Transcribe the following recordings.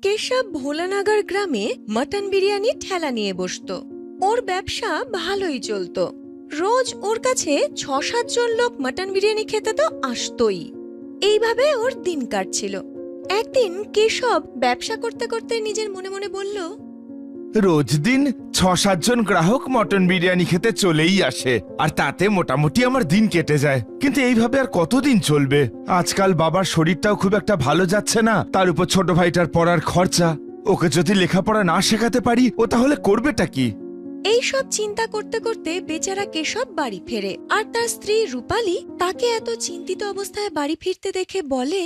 কেশব ভোলানাগার গ্রামে মটন বিরিয়ানি ঠেলা নিয়ে বসতো। ওর ব্যবসা ভালোই চলতো। রোজ ওর কাছে ৬-৭ জন লোক মটন বিরিয়ানি খেতে তো আসতোই। এইভাবে ওর দিন কাটছিল। একদিন কেশব ব্যবসা করতে করতে নিজের মনে মনে বলল, রোজ দিন ৬-৭ জন গ্রাহক মটন বিরিয়ানি খেতে চলেই আসে, আর তাতে মোটামুটি আমার দিন কেটে যায়। কিন্তু এইভাবে আর কতদিন চলবে? আজকাল বাবার শরীরটাও খুব একটা ভালো যাচ্ছে না, তার উপর ছোট ভাইটার পড়ার খরচা। ওকে যদি লেখাপড়া না শেখাতে পারি, ও তাহলে করবেটা কি? এই সব চিন্তা করতে করতে বেচারা কেশব বাড়ি ফেরে। আর তার স্ত্রী রূপালী তাকে এত চিন্তিত অবস্থায় বাড়ি ফিরতে দেখে বলে,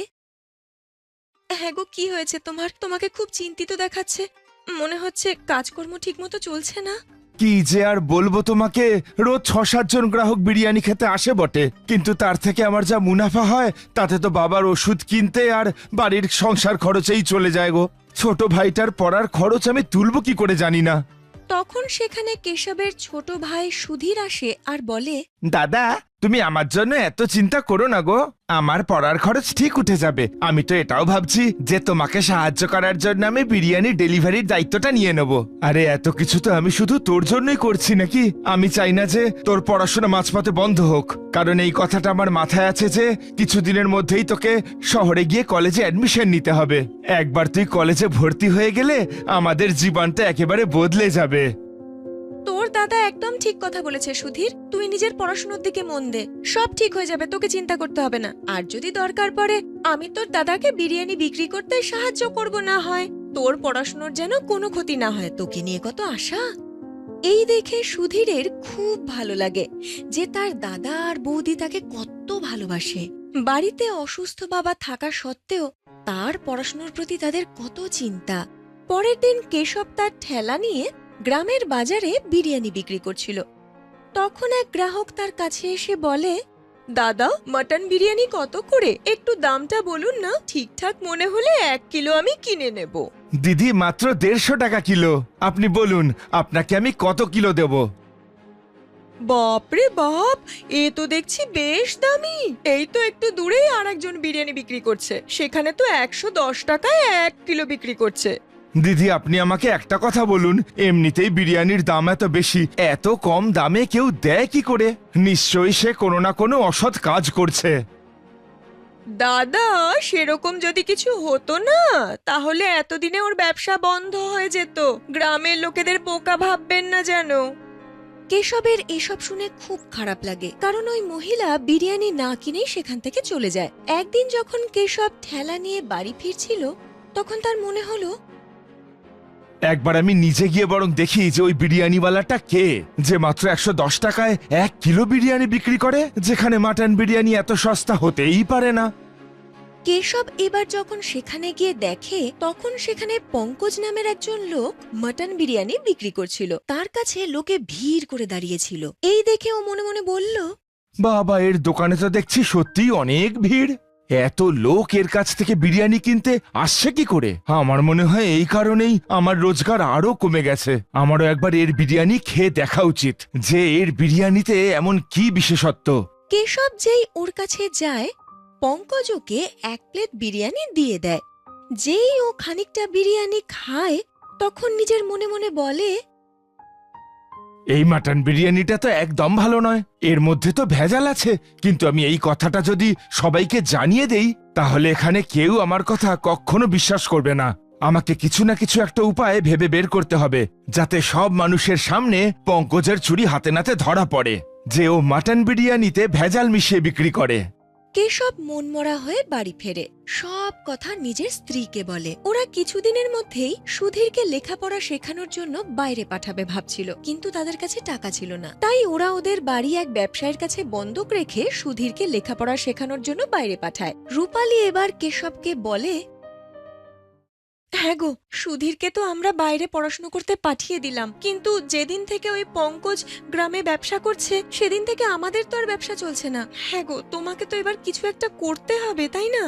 হ্যাঁ গো, কি হয়েছে তোমার? তোমাকে খুব চিন্তিত দেখাচ্ছে। মনে হচ্ছে কাজকর্ম ঠিকমতো চলছে না। কি যে আর বলবো তোমাকে, রোজ ৬-৭ জন গ্রাহক বিরিয়ানি খেতে আসে বটে, কিন্তু তার থেকে আমার যা মুনাফা হয় তাতে তো বাবার ওষুধ কিনতে আর বাড়ির সংসার খরচেই চলে যায় গো। ছোট ভাইটার পড়ার খরচ আমি তুলবো কি করে জানি না। তখন সেখানে কেশবের ছোট ভাই সুধীর আসে আর বলে, দাদা, তুমি আমার জন্য এত চিন্তা করো না গো, আমার পড়ার খরচ ঠিক উঠে যাবে। আমি তো এটাও ভাবছি যে তোমাকে সাহায্য করার জন্য আমি বিরিয়ানি ডেলিভারির দায়িত্বটা নিয়ে নেব। আরে এত কিছু তো আমি শুধু তোর জন্যই করছি নাকি? আমি চাই না যে তোর পড়াশোনা মাঝপথে বন্ধ হোক, কারণ এই কথাটা আমার মাথায় আছে যে কিছুদিনের মধ্যেই তোকে শহরে গিয়ে কলেজে অ্যাডমিশন নিতে হবে। একবার তুই কলেজে ভর্তি হয়ে গেলে আমাদের জীবনটা একেবারে বদলে যাবে। তোর দাদা একদম ঠিক কথা বলেছে সুধীর, তুই নিজের পড়াশোনার দিকে মন দে, সব ঠিক হয়ে যাবে, তোকে চিন্তা করতে হবে না। আর যদি দরকার পড়ে আমি তোর দাদাকে বিরিয়ানি বিক্রি করতে সাহায্য করব, না হয় তোর পড়াশোনার যেন কোনো ক্ষতি না হয়। তোকে নিয়ে কত আশা। এই দেখে সুধীরের খুব ভালো লাগে যে তার দাদা আর বৌদি তাকে কত ভালোবাসে। বাড়িতে অসুস্থ বাবা থাকা সত্ত্বেও তার পড়াশোনার প্রতি তাদের কত চিন্তা। পরের দিন কেশব তার ঠেলা নিয়ে গ্রামের বাজারে বিরিয়ানি বিক্রি করছিল। তখন এক গ্রাহক তার কাছে এসে বলে, দাদা, মটন বিরিয়ানি কত করে? একটু দামটা বলুন না, ঠিকঠাক মনে হলে ১ কিলো আমি কিনে নেব। দিদি, মাত্র ১৫০ টাকা কিলো। আপনি বলুন আপনাকে আমি কত কিলো দেব? বাপরে বাপ, এ তো দেখছি বেশ দামি। এই তো একটু দূরেই আর একজন বিরিয়ানি বিক্রি করছে, সেখানে তো ১১০ টাকায় ১ কিলো বিক্রি করছে। দিদি, আপনি আমাকে একটা কথা বলুন, এমনিতেই বিরিয়ানির দাম এত বেশি, এত কম দামে কেউ দেয় কি করে? নিশ্চয়ই সে কোনো না কোনো অসৎ কাজ করছে। দাদা, সেরকম যদি কিছু হতো না তাহলে এতদিনে ওর ব্যবসা বন্ধ হয়ে যেত। গ্রামের লোকেদের বোকা ভাববেন না যেন। কেশবের এসব শুনে খুব খারাপ লাগে, কারণ ওই মহিলা বিরিয়ানি না কিনেই সেখান থেকে চলে যায়। একদিন যখন কেশব ঠেলা নিয়ে বাড়ি ফিরছিল, তখন তার মনে হলো, একবার আমি নিজে গিয়ে বরং দেখি যে ওই বিরিয়ানিওয়ালাটা কে, যে মাত্র ১১০ টাকায় ১ কিলো বিরিয়ানি বিক্রি করে, যেখানে মাটন বিরিয়ানি এত সস্তা হতেই পারে না। কেশব এবার যখন সেখানে গিয়ে দেখে, তখন সেখানে পঙ্কজ নামের একজন লোক মটন বিরিয়ানি বিক্রি করছিল। তার কাছে লোকে ভিড় করে দাঁড়িয়েছিল। এই দেখে ও মনে মনে বলল, বাবা, এর দোকানে তো দেখছি সত্যিই অনেক ভিড়। এত লোক এর কাছ থেকে বিরিয়ানি কিনতে আসছে কি করে? আমার মনে হয় এই কারণেই আমার রোজগার আরো কমে গেছে। আমারও একবার এর বিরিয়ানি খেয়ে দেখা উচিত, যে এর বিরিয়ানিতে এমন কি বিশেষত্ব। কেশব যেই ওর কাছে যায়, পঙ্কজ ওকে ১ প্লেট বিরিয়ানি দিয়ে দেয়। যেই ও খানিকটা বিরিয়ানি খায়, তখন নিজের মনে মনে বলে, এই মাটন বিরিয়ানিটা তো একদম ভালো নয়, এর মধ্যে তো ভেজাল আছে। কিন্তু আমি এই কথাটা যদি সবাইকে জানিয়ে দেই, তাহলে এখানে কেউ আমার কথা কখনো বিশ্বাস করবে না। আমাকে কিছু না কিছু একটা উপায় ভেবে বের করতে হবে, যাতে সব মানুষের সামনে পঙ্কজের চুরি হাতে নাতে ধরা পড়ে যে ও মাটন বিরিয়ানিতে ভেজাল মিশিয়ে বিক্রি করে। কেশব মনমরা হয়ে বাড়ি ফেরে, সব কথা নিজের স্ত্রীকে বলে। ওরা কিছুদিনের মধ্যেই সুধীরকে লেখাপড়া শেখানোর জন্য বাইরে পাঠাবে ভাবছিল, কিন্তু তাদের কাছে টাকা ছিল না। তাই ওরা ওদের বাড়ি এক ব্যবসায়ীর কাছে বন্ধক রেখে সুধীরকে লেখাপড়া শেখানোর জন্য বাইরে পাঠায়। রূপালী এবার কেশবকে বলে, হ্যাঁ গো, সুধীরকে তো আমরা বাইরে পড়াশোনা করতে পাঠিয়ে দিলাম, কিন্তু যেদিন থেকে ওই পঙ্কজ গ্রামে ব্যবসা করছে, সেদিন থেকে আমাদের তো আর ব্যবসা চলছে না। হ্যাঁ গো, তোমাকে তো এবার কিছু একটা করতে হবে, তাই না?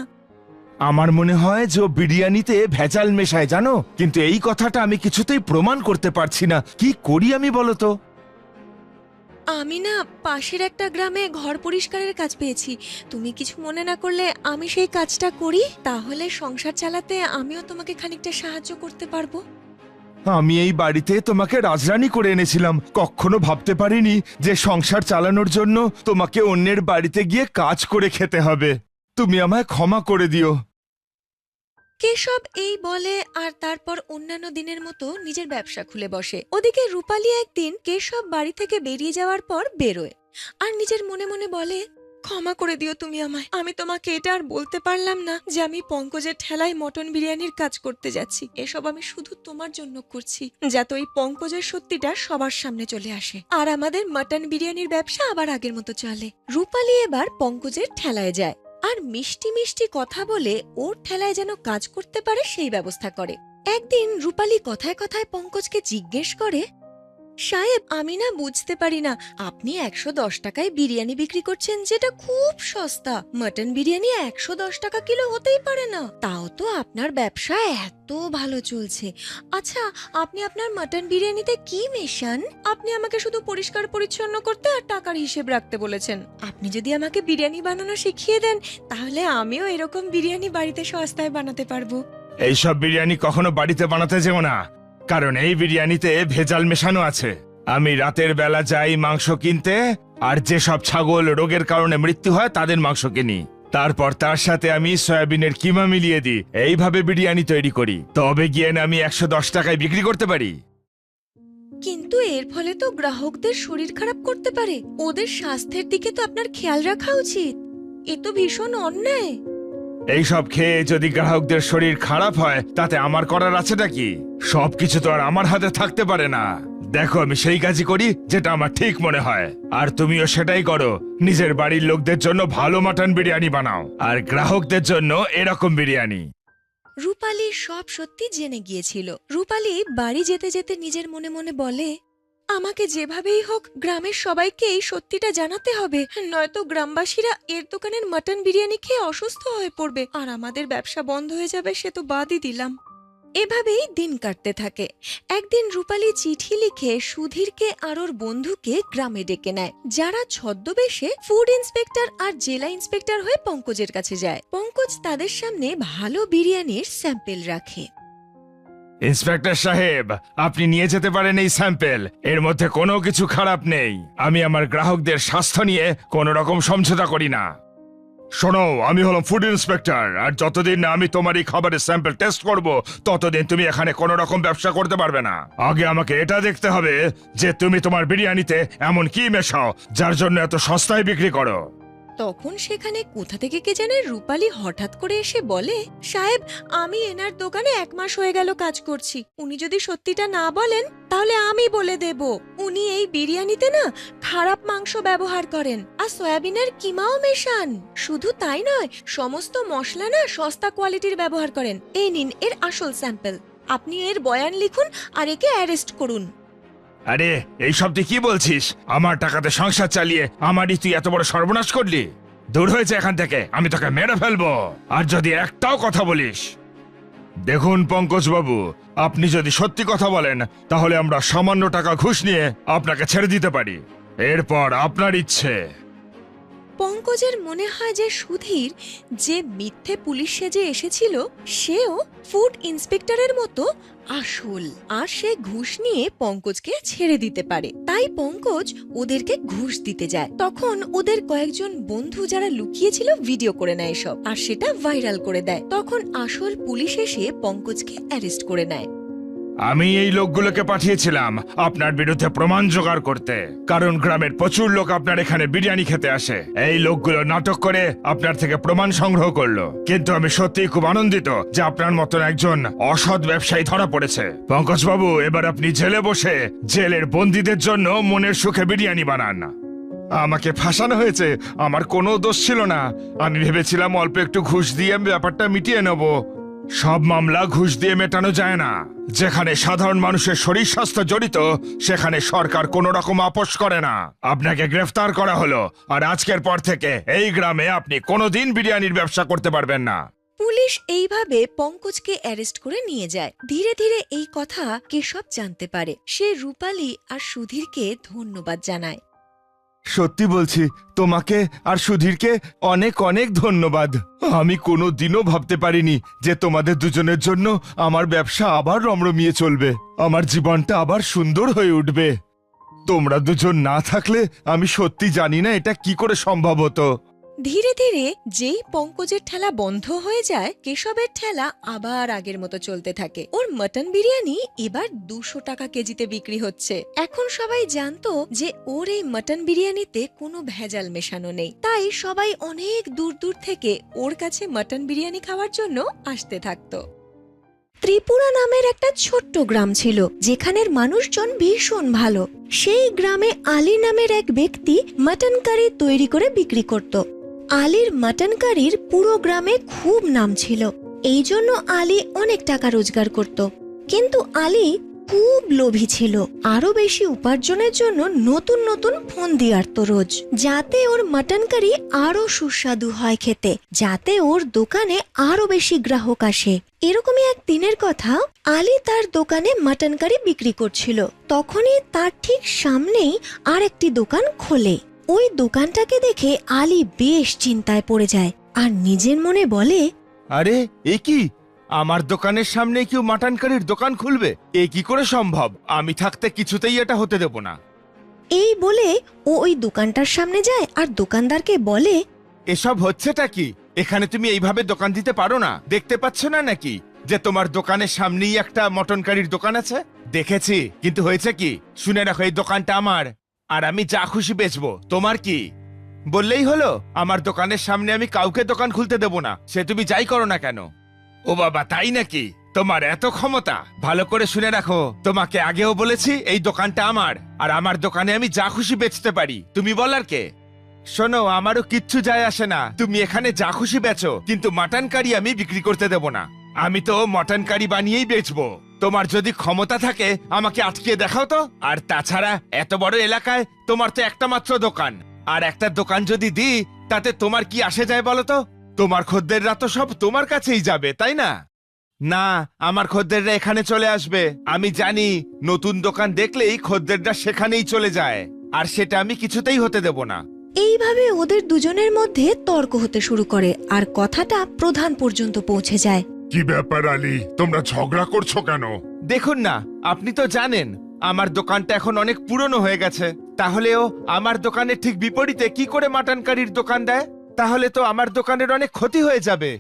আমার মনে হয় যে ও বিরিয়ানিতে ভেজাল মেশায়, জানো, কিন্তু এই কথাটা আমি কিছুতেই প্রমাণ করতে পারছি না। কি করি আমি বলো তো? আমি না পাশের একটা গ্রামে ঘর পরিষ্কারের কাজ পেয়েছি। তুমি কিছু মনে না করলে আমি সেই কাজটা করি, তাহলে সংসার চালাতে আমিও তোমাকে খানিকটা সাহায্য করতে পারবো। আমি এই বাড়িতে তোমাকে রাজরানী করে এনেছিলাম, কখনো ভাবতে পারিনি যে সংসার চালানোর জন্য তোমাকে অন্যের বাড়িতে গিয়ে কাজ করে খেতে হবে। তুমি আমায় ক্ষমা করে দিও। কেশব এই বলে আর তারপর অন্যান্য দিনের মতো নিজের ব্যবসা খুলে বসে। ওদিকে রূপালী একদিন কেশব বাড়ি থেকে বেরিয়ে যাওয়ার পর বেরোয় আর নিজের মনে মনে বলে, ক্ষমা করে দিও তুমি আমায়, আমি তোমাকে এটা আর বলতে পারলাম না যে আমি পঙ্কজের ঠেলায় মটন বিরিয়ানির কাজ করতে যাচ্ছি। এসব আমি শুধু তোমার জন্য করছি, যাতে ওই পঙ্কজের সত্যিটা সবার সামনে চলে আসে আর আমাদের মটন বিরিয়ানির ব্যবসা আবার আগের মতো চলে। রূপালী এবার পঙ্কজের ঠেলায় যায় আর মিষ্টি মিষ্টি কথা বলে ওর ঠেলায় যেন কাজ করতে পারে সেই ব্যবস্থা করে। একদিন রূপালী কথায় কথায় পঙ্কজকে জিজ্ঞেস করে, সাহেব, আমি না বুঝতে পারি না, আপনি 110 টাকায় বিরিয়ানি বিক্রি করছেন, যেটা খুব সস্তা। মটন বিরিয়ানি 110 টাকা কিলো হতেই পারে না, তাও তো আপনার ব্যবসা এত ভালো চলছে। আচ্ছা, আপনি আপনার মটন বিরিয়ানিতে কি মেশান? আপনি আমাকে শুধু পরিষ্কার পরিচ্ছন্ন করতে আর টাকার হিসেব রাখতে বলেছেন। আপনি যদি আমাকে বিরিয়ানি বানানো শিখিয়ে দেন, তাহলে আমিও এরকম বিরিয়ানি বাড়িতে সস্তায় বানাতে পারবো। এইসব বিরিয়ানি কখনো বাড়িতে বানাতে যেও না, কারণ এই বিরিয়ানিতে ভেজাল মেশানো আছে। আমি রাতের বেলা যাই মাংস কিনতে, আর যেসব ছাগল রোগের কারণে মৃত্যু হয় তাদের মাংস কিনি, তারপর তার সাথে আমি সয়াবিনের কিমা মিলিয়ে দিই। এইভাবে বিরিয়ানি তৈরি করি, তবে গিয়ে না আমি 110 টাকায় বিক্রি করতে পারি। কিন্তু এর ফলে তো গ্রাহকদের শরীর খারাপ করতে পারে, ওদের স্বাস্থ্যের দিকে তো আপনার খেয়াল রাখা উচিত। এ তো ভীষণ অন্যায়। এইসব খেয়ে যদি গ্রাহকদের শরীর খারাপ হয়, তাতে আমার করার আছেটা কি? সবকিছু তো আর আমার হাতে থাকতে পারে না। দেখো, আমি সেই কাজই করি যেটা আমার ঠিক মনে হয়, আর তুমিও সেটাই করো। নিজের বাড়ির লোকদের জন্য ভালো মাটন বিরিয়ানি বানাও, আর গ্রাহকদের জন্য এরকম বিরিয়ানি। রূপালী সব সত্যি জেনে গিয়েছিল। রূপালী বাড়ি যেতে যেতে নিজের মনে মনে বলে, আমাকে যেভাবেই হোক গ্রামের সবাইকে এই সত্যিটা জানাতে হবে, নয়তো গ্রামবাসীরা এর দোকানের মটন বিরিয়ানি খেয়ে অসুস্থ হয়ে পড়বে আর আমাদের ব্যবসা বন্ধ হয়ে যাবে, সে তো বাদই দিলাম। এভাবেই দিন কাটতে থাকে। একদিন রূপালী চিঠি লিখে সুধীরকে আর ওর বন্ধুকে গ্রামে ডেকে নেয়, যারা ছদ্মবেশে ফুড ইন্সপেক্টর আর জেলা ইন্সপেক্টর হয়ে পঙ্কজের কাছে যায়। পঙ্কজ তাদের সামনে ভালো বিরিয়ানির স্যাম্পেল রাখে। ইন্সপেক্টর সাহেব, আপনি নিয়ে যেতে পারেন এই স্যাম্পেল, এর মধ্যে কোনো কিছু খারাপ নেই। আমি আমার গ্রাহকদের স্বাস্থ্য নিয়ে কোনো রকম সমঝোতা করি না। শোনো, আমি হলাম ফুড ইন্সপেক্টর, আর যতদিন না আমি তোমার এই খাবারের স্যাম্পল টেস্ট করব, ততদিন তুমি এখানে কোনো রকম ব্যবসা করতে পারবে না। আগে আমাকে এটা দেখতে হবে যে তুমি তোমার বিরিয়ানিতে এমন কি মেশাও যার জন্য এত সস্তায় বিক্রি করো। তখন সেখানে কোথা থেকে কে জানে রূপালী হঠাৎ করে এসে বলে, সাহেব, আমি এনার দোকানে 1 মাস হয়ে গেল কাজ করছি। উনি যদি সত্যিটা না বলেন তাহলে আমি বলে দেব। উনি এই বিরিয়ানিতে না খারাপ মাংস ব্যবহার করেন আর সয়াবিনের কিমাও মেশান। শুধু তাই নয়, সমস্ত মশলা না সস্তা কোয়ালিটির ব্যবহার করেন। এই নিন এর আসল স্যাম্পল, আপনি এর বয়ান লিখুন আর একে অ্যারেস্ট করুন। আরে, এইসব তুই কি বলছিস? আমার টাকাতে সংসার চালিয়ে আমারই তুই এত বড় সর্বনাশ করলি। দূর হয়েছে এখান থেকে, আমি তোকে মেরে ফেলবো আর যদি একটাও কথা বলিস। দেখুন পঙ্কজ বাবু, আপনি যদি সত্যি কথা বলেন তাহলে আমরা সামান্য টাকা ঘুষ নিয়ে আপনাকে ছেড়ে দিতে পারি, এরপর আপনার ইচ্ছে। পঙ্কজের মনে হয় যে সুধীর যে মিথ্যে পুলিশ সেজে এসেছিল সেও ফুড ইন্সপেক্টরের মতো আসল, আর সে ঘুষ নিয়ে পঙ্কজকে ছেড়ে দিতে পারে। তাই পঙ্কজ ওদেরকে ঘুষ দিতে যায়। তখন ওদের কয়েকজন বন্ধু যারা লুকিয়েছিল ভিডিও করে নেয় সব, আর সেটা ভাইরাল করে দেয়। তখন আসল পুলিশ এসে পঙ্কজকে অ্যারেস্ট করে নেয়। আমি এই লোকগুলোকে পাঠিয়েছিলাম আপনার বিরুদ্ধে প্রমাণ জোগাড় করতে, কারণ গ্রামের প্রচুর লোক আপনার এখানে বিরিয়ানি খেতে আসে। এই লোকগুলো নাটক করে আপনার থেকে প্রমাণ সংগ্রহ করলো, কিন্তু আমি সত্যিই খুব আনন্দিত যে আপনার মতন একজন অসৎ ব্যবসায়ী ধরা পড়েছে। পঙ্কজ বাবু, এবার আপনি জেলে বসে জেলের বন্দীদের জন্য মনের সুখে বিরিয়ানি বানান। আমাকে ফাঁসানো হয়েছে, আমার কোনো দোষ ছিল না। আমি ভেবেছিলাম অল্প একটু ঘুষ দিয়ে আমি ব্যাপারটা মিটিয়ে নেব। সব মামলা ঘুষ দিয়ে মেটানো যায় না। যেখানে সাধারণ মানুষের শরীর স্বাস্থ্য জড়িত, সেখানে সরকার কোনো রকম আপোষ করে না। আপনাকে গ্রেফতার করা হলো, আর আজকের পর থেকে এই গ্রামে আপনি কোনোদিন বিরিয়ানির ব্যবসা করতে পারবেন না। পুলিশ এইভাবে পঙ্কজকে অ্যারেস্ট করে নিয়ে যায়। ধীরে ধীরে এই কথা কেশব জানতে পারে। সে রূপালী আর সুধীরকে ধন্যবাদ জানায়। সত্যি বলছি, তোমাকে আর সুধীরকে অনেক অনেক ধন্যবাদ। আমি কোনো দিনও ভাবতে পারিনি যে তোমাদের দুজনের জন্য আমার ব্যবসা আবার রমরমিয়ে চলবে, আমার জীবনটা আবার সুন্দর হয়ে উঠবে। তোমরা দুজন না থাকলে আমি সত্যি জানি না এটা কি করে সম্ভব হতো। ধীরে ধীরে যেই পঙ্কজের ঠেলা বন্ধ হয়ে যায়, কেশবের ঠেলা আবার আগের মতো চলতে থাকে। ওর মটন বিরিয়ানি এবার 200 টাকা কেজিতে বিক্রি হচ্ছে। এখন সবাই জানতো যে ওর এই মটন বিরিয়ানিতে কোনো ভেজাল মেশানো নেই, তাই সবাই অনেক দূর দূর থেকে ওর কাছে মটন বিরিয়ানি খাওয়ার জন্য আসতে থাকতো। ত্রিপুরা নামের একটা ছোট্ট গ্রাম ছিল, যেখানের মানুষজন ভীষণ ভালো। সেই গ্রামে আলী নামের এক ব্যক্তি মটন কারি তৈরি করে বিক্রি করত। আলীর মটন কারির পুরো গ্রামে খুব নাম ছিল, এই জন্য আলী অনেক টাকা রোজগার করত। কিন্তু আলী খুব লোভী ছিল, আরো বেশি উপার্জনের জন্য নতুন নতুন ফোন দিয়ে আসত রোজ, যাতে ওর মটন কারি আরো সুস্বাদু হয় খেতে, যাতে ওর দোকানে আরো বেশি গ্রাহক আসে। এরকমই এক দিনের কথা, আলী তার দোকানে মটন কারি বিক্রি করছিল। তখনই তার ঠিক সামনেই আর একটি দোকান খোলে। ওই দোকানটাকে দেখে আলী বেশ চিন্তায় পড়ে যায় আর নিজের মনে বলে, আরে এ কি, আমার দোকানের সামনে কেউ মাটন কারির দোকান খুলবে? এ কি করে সম্ভব? আমি থাকতে কিছুতেই এটা হতে দেব না। এই বলে ও ওই দোকানটার সামনে যায় আর দোকানদারকে বলে, এসব হচ্ছেটা কি? এখানে তুমি এইভাবে দোকান দিতে পারো না? দেখতে পাচ্ছ না নাকি যে তোমার দোকানের সামনেই একটা মটন কারির দোকান আছে? দেখেছি, কিন্তু হয়েছে কি? শুনে রাখো, এই দোকানটা আমার, আর আমি যা খুশি বেচবো। তোমার কি? বললেই হলো আমার দোকানের সামনে আমি কাউকে দোকান খুলতে দেব না, সে তুমি যাই করো না কেন। ও বাবা, তাই নাকি? তোমার এত ক্ষমতা? ভালো করে শুনে রাখো, তোমাকে আগেও বলেছি এই দোকানটা আমার, আর আমার দোকানে আমি যা খুশি বেচতে পারি। তুমি বলার কে? শোনো, আমারও কিচ্ছু যায় আসে না, তুমি এখানে যা খুশি বেচো, কিন্তু মাটন কারি আমি বিক্রি করতে দেব না। আমি তো মটন কারি বানিয়েই বেচবো। তোমার যদি ক্ষমতা থাকে আমাকে আটকে দেখাও তো। আর তাছাড়া এত বড় এলাকায় তোমার তো একটা মাত্র দোকান, আর একটা দোকান যদি দিই তাতে তোমার কি আসে যায় বলো তো? তোমার খদ্দেররা তো সব তোমার কাছেই যাবে, তাই না? না, আমার খদ্দেররা এখানে চলে আসবে। আমি জানি নতুন দোকান দেখলেই খদ্দেররা সেখানেই চলে যায়, আর সেটা আমি কিছুতেই হতে দেব না। এইভাবে ওদের দুজনের মধ্যে তর্ক হতে শুরু করে আর কথাটা প্রধান পর্যন্ত পৌঁছে যায়। কি ব্যাপার আলী, তোমরা ঝগড়া করছো কেন? দেখুন না, আপনি তো জানেন আমার দোকানটা এখন অনেক পুরনো হয়ে গেছে, তাহলেও আমার দোকানের ঠিক বিপরীতে কি করে মাটন কারির দোকান দেয়? তাহলে তো আমার দোকানের অনেক ক্ষতি হয়ে যাবে।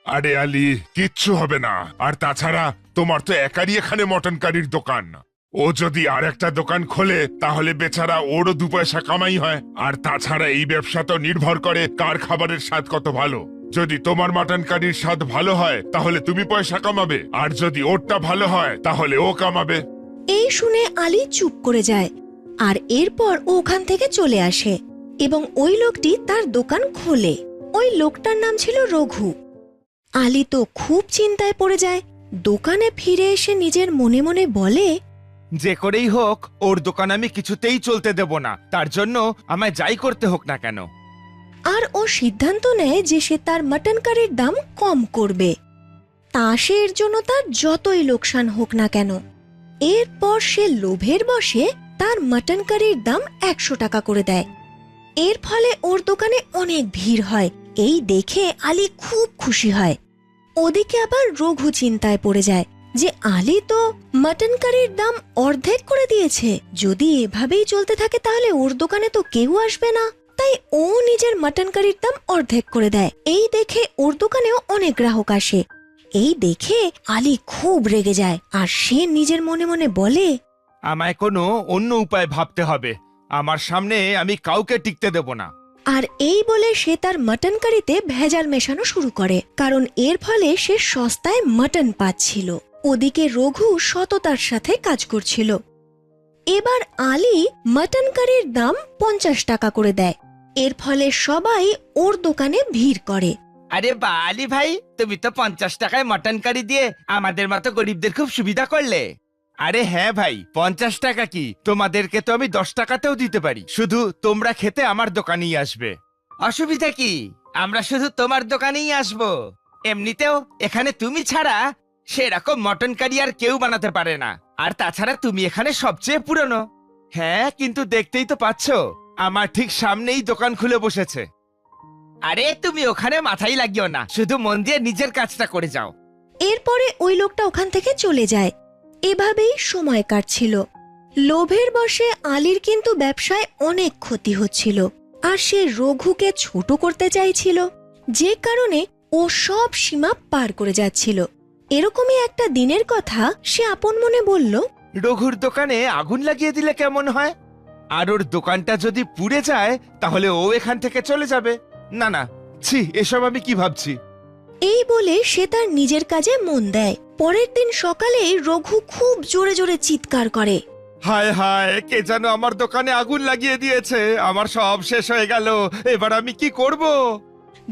আরে আলী, কিচ্ছু হবে না। আর তাছাড়া তোমার তো একারই এখানে মটন কারির দোকান। ও যদি আর একটা দোকান খোলে তাহলে বেচারা ওরও 2 পয়সা কামাই হয়। আর তাছাড়া এই ব্যবসা তো নির্ভর করে কার খাবারের স্বাদ কত ভালো। যদি তোমার মাটন কারির স্বাদ ভালো হয় তাহলে তুমি পয়সা কামাবে, আর যদি ওরটা ভালো হয় তাহলে ও কামাবে। এই শুনে আলী চুপ করে যায়, আর এরপর ও ওখান থেকে চলে আসে এবং ওই লোকটি তার দোকান খোলে। ওই লোকটার নাম ছিল রঘু। আলী তো খুব চিন্তায় পড়ে যায়। দোকানে ফিরে এসে নিজের মনে মনে বলে, যে করেই হোক ওর দোকান আমি কিছুতেই চলতে দেব না, তার জন্য আমায় যাই করতে হোক না কেন। আর ও সিদ্ধান্ত নেয় যে সে তার মটন কারির দাম কম করবে, তা সে এর জন্য তার যতই লোকসান হোক না কেন। এরপর সে লোভের বশে তার মটন কারির দাম 100 টাকা করে দেয়। এর ফলে ওর দোকানে অনেক ভিড় হয়। এই দেখে আলী খুব খুশি হয়। ওদিকে আবার রঘু চিন্তায় পড়ে যায় যে আলী তো মটন কারির দাম অর্ধেক করে দিয়েছে, যদি এভাবেই চলতে থাকে তাহলে ওর দোকানে তো কেউ আসবে না। তাই ও নিজের মটন কারির দাম অর্ধেক করে দেয়। এই দেখে ওর দোকানেও অনেক গ্রাহক আসে। এই দেখে আলী খুব রেগে যায় আর সে নিজের মনে মনে বলে, আমায় কোনো অন্য উপায় ভাবতে হবে, আমার সামনে আমি কাউকে টিকতে দেব না। আর এই বলে সে তার মটন কারিতে ভেজাল মেশানো শুরু করে, কারণ এর ফলে সে সস্তায় মটন পাচ্ছিল। ওদিকে রঘু সততার সাথে কাজ করছিল। এবার আলী মটন কারির দাম 50 টাকা করে দেয়। এর ফলে সবাই ওর দোকানে ভিড় করে। আরে বা আলী ভাই, তুমি তো 50 টাকায় মটন কারি দিয়ে আমাদের মতো গরিবদের খুব সুবিধা করলে। আরে হ্যাঁ ভাই, 50 টাকা কি, তোমাদেরকে তো আমি 10 টাকাতেও দিতে পারি, শুধু তোমরা খেতে আমার দোকানেই আসবে। অসুবিধা কি, আমরা শুধু তোমার দোকানেই আসবো। এমনিতেও এখানে তুমি ছাড়া সেরকম মটন কারি আর কেউ বানাতে পারে না, আর তাছাড়া তুমি এখানে সবচেয়ে পুরনো। হ্যাঁ, কিন্তু দেখতেই তো পাচ্ছ আমার ঠিক সামনেই দোকান খুলে বসেছে। আরে তুমি ওখানে মাথাই লাগিও না, শুধু মন দিয়ে নিজের কাজটা করে যাও। এরপরে ওই লোকটা ওখান থেকে চলে যায়। এভাবেই সময় কাটছিল। লোভের বশে আলীর কিন্তু ব্যবসায় অনেক ক্ষতি হচ্ছিল, আর সে রঘুকে ছোট করতে চাইছিল, যে কারণে ও সব সীমা পার করে যাচ্ছিল। এরকমই একটা দিনের কথা সে আপন মনে বলল, রঘুর দোকানে আগুন লাগিয়ে দিলে কেমন হয়? আর ওর দোকানটা যদি পুড়ে যায় তাহলে ও এখান থেকে চলে যাবে। না না, ছি, এসব আমি কি ভাবছি। এই বলে সে তার নিজের কাজে মন দেয়। পরের দিন সকালেই রঘু খুব জোরে জোরে চিৎকার করে, হায় হায়, কে যেন আমার দোকানে আগুন লাগিয়ে দিয়েছে, আমার সব শেষ হয়ে গেল, এবার আমি কি করব?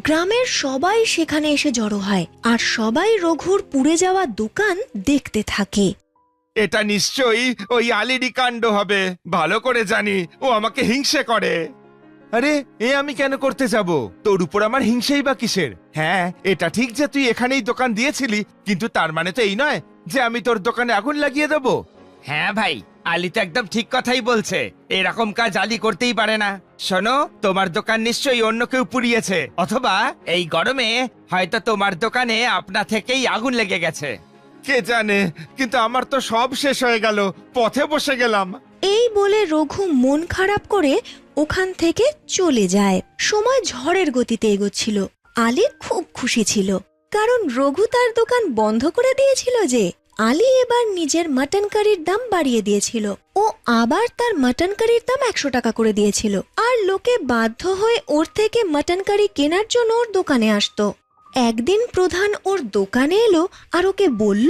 গ্রামের সবাই সেখানে এসে জড়ো হয়, আর সবাই রঘুর পুড়ে যাওয়া দোকান দেখতে থাকে। এটা নিশ্চয়ই ওই আলিরই কাণ্ড হবে, ভালো করে জানি ও আমাকে হিংসে করে। আরে এ আমি কেন করতে যাব? তোর উপর আমার হিংসেই বা কিসের? হ্যাঁ, এটা ঠিক যে তুই এখানেই দোকান দিয়েছিলি, কিন্তু তার মানে তো এই নয় যে আমি তোর দোকানে আগুন লাগিয়ে দেবো। হ্যাঁ ভাই, আলী তো একদম ঠিক কথাই বলছে, এরকম কাজ আলী করতেই পারে না। শোনো, তোমার দোকান নিশ্চয়ই অন্য কেউ পুড়িয়েছে, অথবা এই গরমে হয়তো তোমার দোকানে আপনা থেকেই আগুন লেগে গেছে। কে জানে, কিন্তু আমার তো সব শেষ হয়ে গেল, পথে বসে গেলাম। এই বলে রঘু মন খারাপ করে ওখান থেকে চলে যায়। সময় ঝড়ের গতিতে এগোচ্ছিল। আলী খুব খুশি ছিল, কারণ রঘু তার দোকান বন্ধ করে দিয়েছিল যে। আলী এবার নিজের মাটন কারির দাম বাড়িয়ে দিয়েছিল। ও আবার তার মাটন কারির দাম 100 টাকা করে দিয়েছিল, আর লোকে বাধ্য হয়ে ওর থেকে মাটন কারি কেনার জন্য ওর দোকানে আসতো। একদিন প্রধান ওর দোকানে এলো আর ওকে বলল,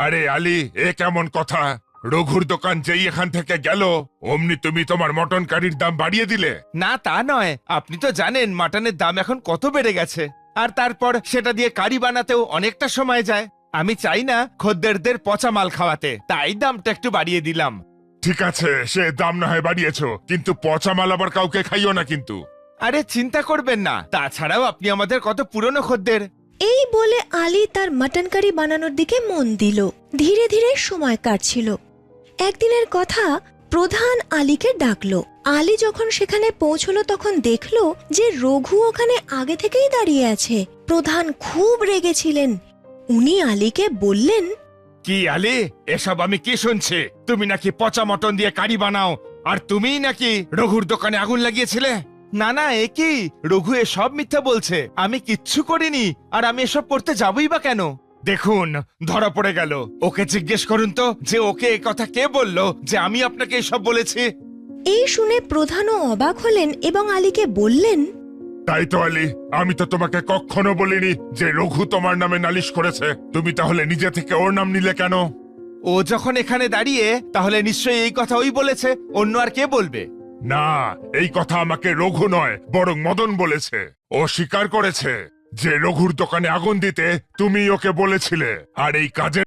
আরে আলী, এ কেমন কথা? রঘুর দোকান যেই এখান থেকে গেল অমনি তুমি তোমার মটন কারির দাম বাড়িয়ে দিলে। না, তা নয়, আপনি তো জানেন মাটনের দাম এখন কত বেড়ে গেছে, আর তারপর সেটা দিয়ে কারি বানাতেও অনেকটা সময় যায়। আমি চাই না খদ্দেরদের পচা মাল খাওয়াতে, তাই দামটা একটু বাড়িয়ে দিলাম। ঠিক আছে, সে দাম না হয় বাড়িয়েছো, কিন্তু পচা মাল আবার কাউকে খাইও না কিন্তু। আরে চিন্তা করবেন না, তাছাড়াও আপনি আমাদের কত পুরনো খদ্দের। এই বলে আলী তার মাটন কারি বানানোর দিকে মন দিল। ধীরে ধীরে সময় কাটছিল। একদিনের কথা, প্রধান আলীকে ডাকলো। আলী যখন সেখানে পৌঁছলো তখন দেখলো যে রঘু ওখানে আগে থেকেই দাঁড়িয়ে আছে। প্রধান খুব রেগেছিলেন। উনি আলীকে বললেন, কি আলী, এসব আমি কি শুনছি? তুমি নাকি পচা মটন দিয়ে কারি বানাও, আর তুমিই নাকি রঘুর দোকানে আগুন লাগিয়েছিলে? না না, এ কি? রঘু এসব মিথ্যা বলছে, আমি কিচ্ছু করিনি, আর আমি এসব করতে যাবই বা কেন? দেখুন, ধরা পড়ে গেল। ওকে জিজ্ঞেস করুন তো যে ওকে এই কথা কে বললো যে আমি আপনাকে এসব বলেছি। এই শুনে প্রধানও অবাক হলেন এবং আলীকে বললেন, তাই তো আলী, আমি তো তোমাকে কখনো বলিনি যে রঘু তোমার নামে নালিশ করেছে। তুমি তাহলে নিজে থেকে ওর নাম নিলে কেন? ও যখন এখানে দাঁড়িয়ে, তাহলে নিশ্চয়ই এই কথা ওই বলেছে, অন্য আর কে বলবে? না, এই কথা আমাকে রঘু নয় বরং মদন বলেছে। ও স্বীকার করেছে যে রঘুর দোকানে আগুন দিতে তুমি ওকে বলেছিলে, আর এই কাজের